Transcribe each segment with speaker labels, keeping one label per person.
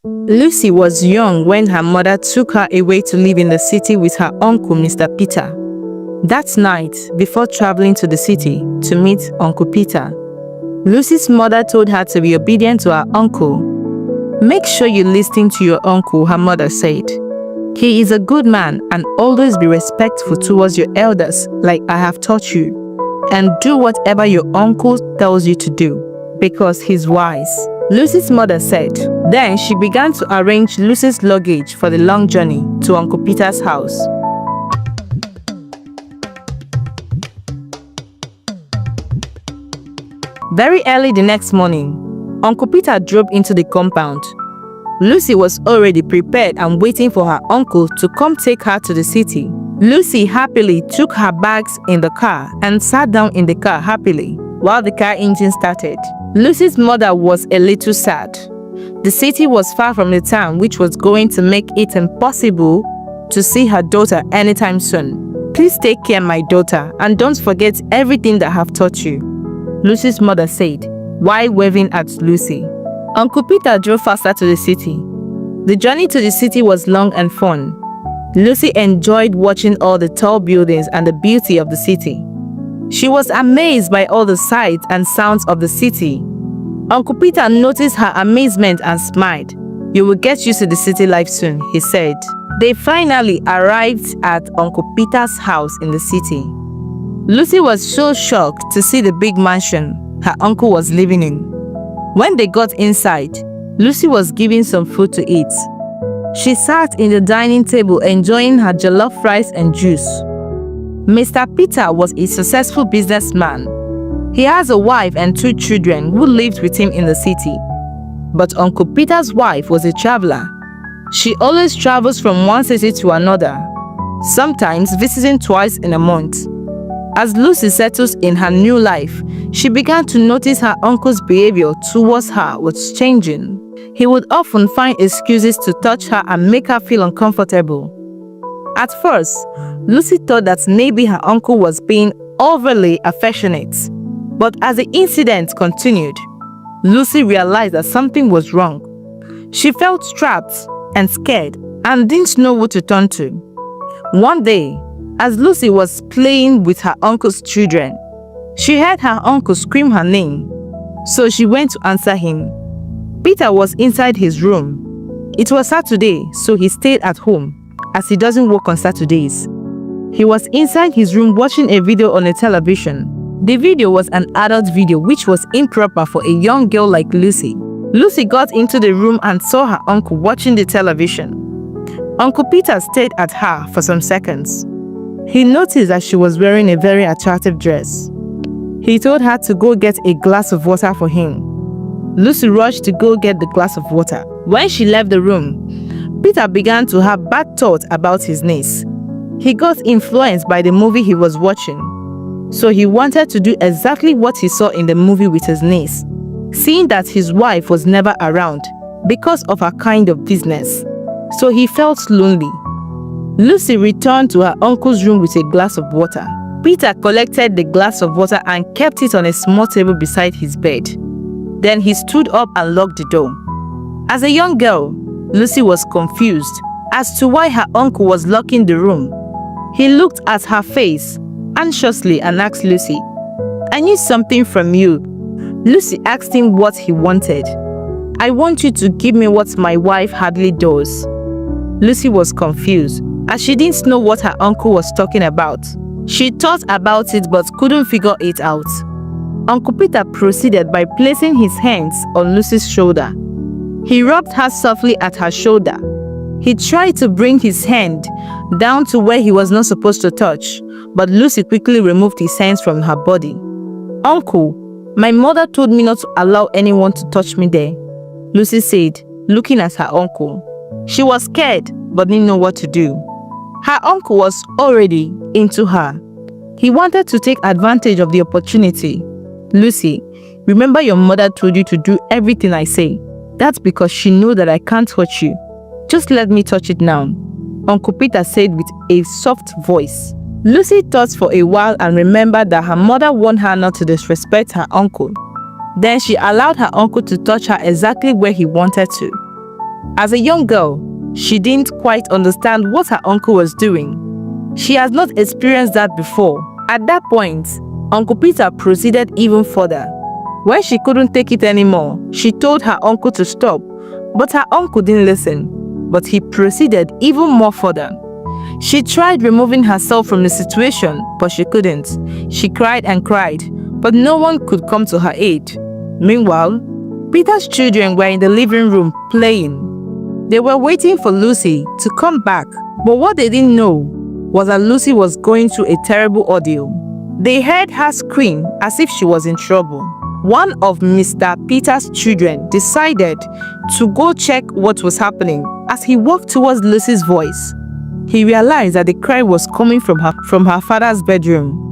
Speaker 1: Lucy was young when her mother took her away to live in the city with her uncle, Mr. Peter. That night, before traveling to the city to meet Uncle Peter, Lucy's mother told her to be obedient to her uncle. "Make sure you listen to your uncle," her mother said. "He is a good man, and always be respectful towards your elders like I have taught you. And do whatever your uncle tells you to do, because he's wise," Lucy's mother said. Then she began to arrange Lucy's luggage for the long journey to Uncle Peter's house. Very early the next morning, Uncle Peter drove into the compound. Lucy was already prepared and waiting for her uncle to come take her to the city. Lucy happily took her bags in the car and sat down in the car happily while the car engine started. Lucy's mother was a little sad. The city was far from the town, which was going to make it impossible to see her daughter anytime soon. "Please take care, my daughter, and don't forget everything that I have taught you," Lucy's mother said, while waving at Lucy. Uncle Peter drove faster to the city. The journey to the city was long and fun. Lucy enjoyed watching all the tall buildings and the beauty of the city. She was amazed by all the sights and sounds of the city. Uncle Peter noticed her amazement and smiled. "You will get used to the city life soon," he said. They finally arrived at Uncle Peter's house in the city. Lucy was so shocked to see the big mansion her uncle was living in. When they got inside, Lucy was given some food to eat. She sat in the dining table enjoying her jollof rice and juice. Mr. Peter was a successful businessman. He has a wife and 2 children who lived with him in the city. But Uncle Peter's wife was a traveler. She always travels from one city to another, sometimes visiting twice in a month. As Lucy settles in her new life, she began to notice her uncle's behavior towards her was changing. He would often find excuses to touch her and make her feel uncomfortable. At first, Lucy thought that maybe her uncle was being overly affectionate. But as the incident continued, Lucy realized that something was wrong. She felt trapped and scared and didn't know who to turn to. One day, as Lucy was playing with her uncle's children, she heard her uncle scream her name, so she went to answer him. Peter was inside his room. It was Saturday, so he stayed at home, as he doesn't work on Saturdays. He was inside his room watching a video on a television. The video was an adult video, which was improper for a young girl like Lucy. Lucy got into the room and saw her uncle watching the television. Uncle Peter stared at her for some seconds. He noticed that she was wearing a very attractive dress. He told her to go get a glass of water for him. Lucy rushed to go get the glass of water. When she left the room, Peter began to have bad thoughts about his niece. He got influenced by the movie he was watching, so he wanted to do exactly what he saw in the movie with his niece, seeing that his wife was never around because of her kind of business. So he felt lonely. Lucy returned to her uncle's room with a glass of water. Peter collected the glass of water and kept it on a small table beside his bed. Then he stood up and locked the door. As a young girl, Lucy was confused as to why her uncle was locking the room. He looked at her face anxiously and asked Lucy, "I need something from you." Lucy asked him what he wanted. "I want you to give me what my wife hardly does." Lucy was confused as she didn't know what her uncle was talking about. She thought about it but couldn't figure it out. Uncle Peter proceeded by placing his hands on Lucy's shoulder. He rubbed her softly at her shoulder. He tried to bring his hand down to where he was not supposed to touch, but Lucy quickly removed his hands from her body. "Uncle, my mother told me not to allow anyone to touch me there," Lucy said, looking at her uncle. She was scared but didn't know what to do. Her uncle was already into her. He wanted to take advantage of the opportunity. "Lucy, remember your mother told you to do everything I say. That's because she knows that I can't touch you. Just let me touch it now," Uncle Peter said with a soft voice. Lucy thought for a while and remembered that her mother warned her not to disrespect her uncle. Then she allowed her uncle to touch her exactly where he wanted to. As a young girl, she didn't quite understand what her uncle was doing. She has not experienced that before. At that point, Uncle Peter proceeded even further. When she couldn't take it anymore, she told her uncle to stop, but her uncle didn't listen. But he proceeded even more further. She tried removing herself from the situation, but she couldn't. She cried and cried, but no one could come to her aid. Meanwhile, Peter's children were in the living room playing. They were waiting for Lucy to come back, but what they didn't know was that Lucy was going through a terrible ordeal. They heard her scream as if she was in trouble. One of Mr. Peter's children decided to go check what was happening. As he walked towards Lucy's voice, he realized that the cry was coming from her father's bedroom.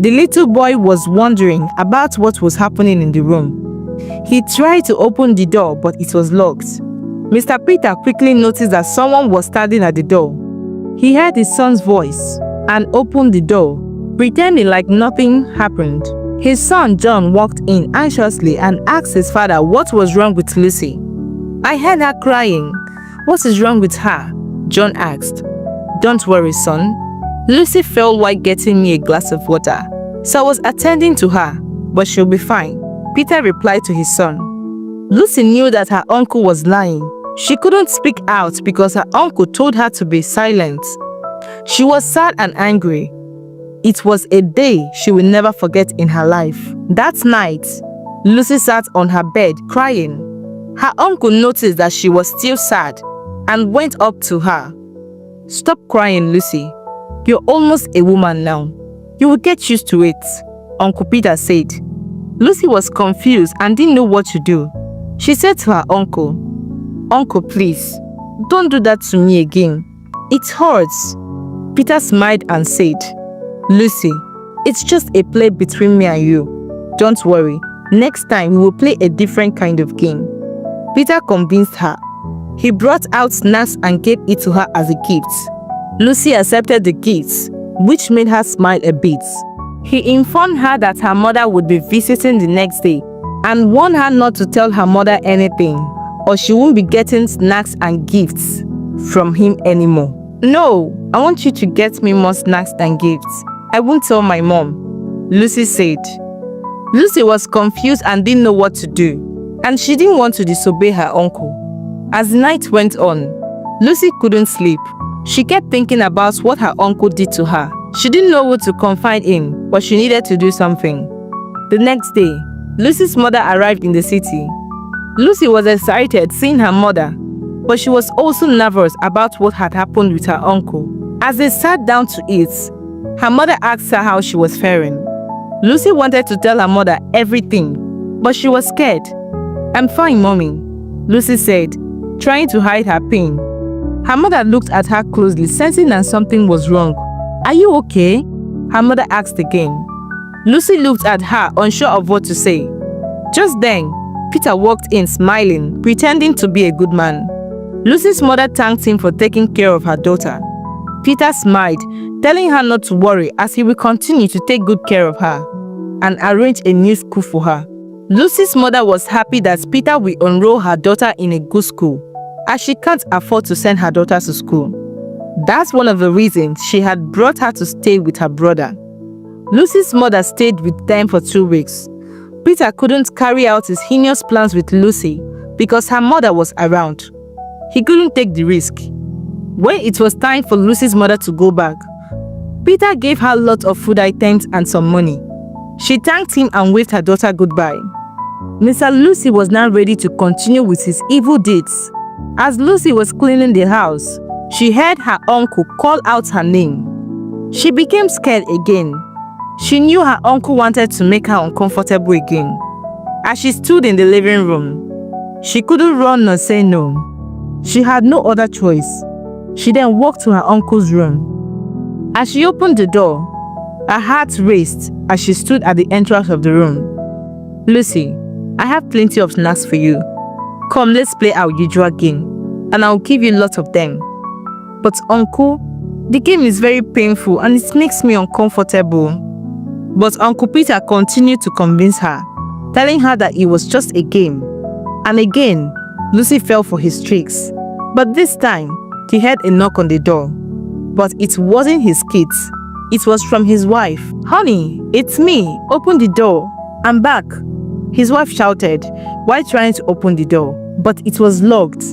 Speaker 1: The little boy was wondering about what was happening in the room. He tried to open the door, but it was locked. Mr. Peter quickly noticed that someone was standing at the door. He heard his son's voice and opened the door, pretending like nothing happened. His son John walked in anxiously and asked his father what was wrong with Lucy. "I heard her crying. What is wrong with her?" John asked. "Don't worry, son. Lucy fell while getting me a glass of water, so I was attending to her, but she'll be fine," Peter replied to his son. Lucy knew that her uncle was lying. She couldn't speak out because her uncle told her to be silent. She was sad and angry. It was a day she will never forget in her life. That night, Lucy sat on her bed crying. Her uncle noticed that she was still sad and went up to her. "Stop crying, Lucy. You're almost a woman now. You will get used to it," Uncle Peter said. Lucy was confused and didn't know what to do. She said to her uncle, "Uncle, please, don't do that to me again. It hurts." Peter smiled and said, "Lucy, it's just a play between me and you. Don't worry, next time we will play a different kind of game." Peter convinced her. He brought out snacks and gave it to her as a gift. Lucy accepted the gifts, which made her smile a bit. He informed her that her mother would be visiting the next day and warned her not to tell her mother anything, or she won't be getting snacks and gifts from him anymore. "No, I want you to get me more snacks and gifts. I won't tell my mom," Lucy said. Lucy was confused and didn't know what to do, and she didn't want to disobey her uncle. As the night went on, Lucy couldn't sleep. She kept thinking about what her uncle did to her. She didn't know who to confide in, but she needed to do something. The next day, Lucy's mother arrived in the city. Lucy was excited seeing her mother, but she was also nervous about what had happened with her uncle. As they sat down to eat, her mother asked her how she was faring. Lucy wanted to tell her mother everything, but she was scared. "I'm fine, Mommy," Lucy said, trying to hide her pain. Her mother looked at her closely, sensing that something was wrong. "Are you okay?" her mother asked again. Lucy looked at her, unsure of what to say. Just then, Peter walked in smiling, pretending to be a good man. Lucy's mother thanked him for taking care of her daughter. Peter smiled, telling her not to worry as he will continue to take good care of her and arrange a new school for her. Lucy's mother was happy that Peter will enroll her daughter in a good school, as she can't afford to send her daughter to school. That's one of the reasons she had brought her to stay with her brother. Lucy's mother stayed with them for 2 weeks. Peter couldn't carry out his heinous plans with Lucy because her mother was around. He couldn't take the risk. When it was time for Lucy's mother to go back, Peter gave her lots of food items and some money. She thanked him and waved her daughter goodbye. Mr. Lucy was now ready to continue with his evil deeds. As Lucy was cleaning the house, she heard her uncle call out her name. She became scared again. She knew her uncle wanted to make her uncomfortable again. As she stood in the living room, she couldn't run nor say no. She had no other choice. She then walked to her uncle's room. As she opened the door, her heart raced as she stood at the entrance of the room. "Lucy, I have plenty of snacks for you. Come, let's play our usual game, and I'll give you lots of them." "But uncle, the game is very painful and it makes me uncomfortable." But Uncle Peter continued to convince her, telling her that it was just a game. And again, Lucy fell for his tricks. But this time, he heard a knock on the door. But it wasn't his kids. It was from his wife. "Honey, it's me. Open the door. I'm back," his wife shouted while trying to open the door. But it was locked.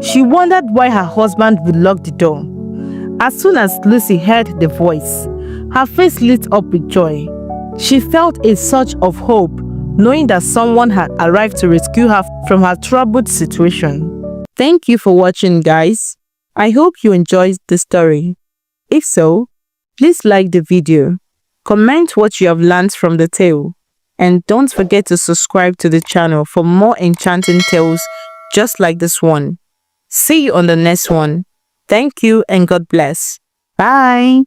Speaker 1: She wondered why her husband would lock the door. As soon as Lucy heard the voice, her face lit up with joy. She felt a surge of hope, knowing that someone had arrived to rescue her from her troubled situation. Thank you for watching, guys. I hope you enjoyed the story. If so, please like the video, comment what you have learned from the tale, and don't forget to subscribe to the channel for more enchanting tales just like this one. See you on the next one. Thank you and God bless. Bye.